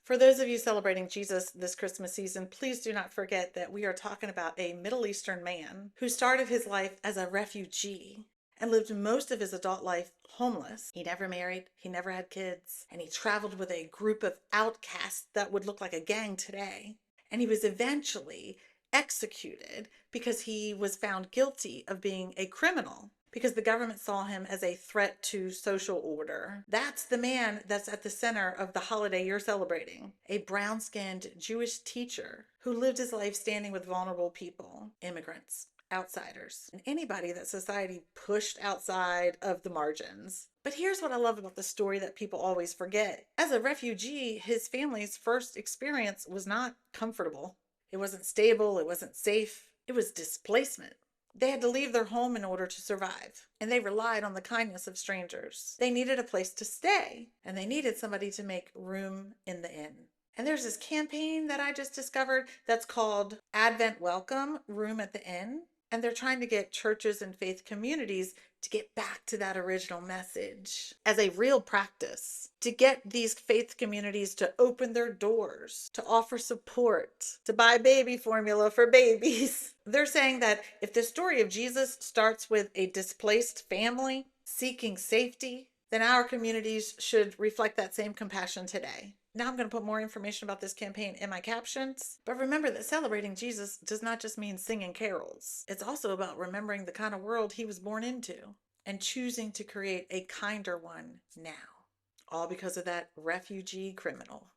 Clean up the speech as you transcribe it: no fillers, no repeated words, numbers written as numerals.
For those of you celebrating Jesus this Christmas season, please do not forget that we are talking about a Middle Eastern man who started his life as a refugee and lived most of his adult life homeless. He never married, he never had kids, and he traveled with a group of outcasts that would look like a gang today. And he was eventually executed because he was found guilty of being a criminal, because the government saw him as a threat to social order. That's the man that's at the center of the holiday you're celebrating. A brown skinned Jewish teacher who lived his life standing with vulnerable people, immigrants, outsiders, and anybody that society pushed outside of the margins. But here's what I love about the story that people always forget. As a refugee, his family's first experience was not comfortable. It wasn't stable, it wasn't safe, it was displacement. They had to leave their home in order to survive, and they relied on the kindness of strangers. They needed a place to stay, and they needed somebody to make room in the inn. And there's this campaign that I just discovered that's called Advent Welcome Room at the Inn. And they're trying to get churches and faith communities to get back to that original message as a real practice, to get these faith communities to open their doors, to offer support, to buy baby formula for babies. They're saying that if the story of Jesus starts with a displaced family seeking safety, then our communities should reflect that same compassion today. Now I'm going to put more information about this campaign in my captions. But remember that celebrating Jesus does not just mean singing carols. It's also about remembering the kind of world he was born into and choosing to create a kinder one now. All because of that refugee criminal.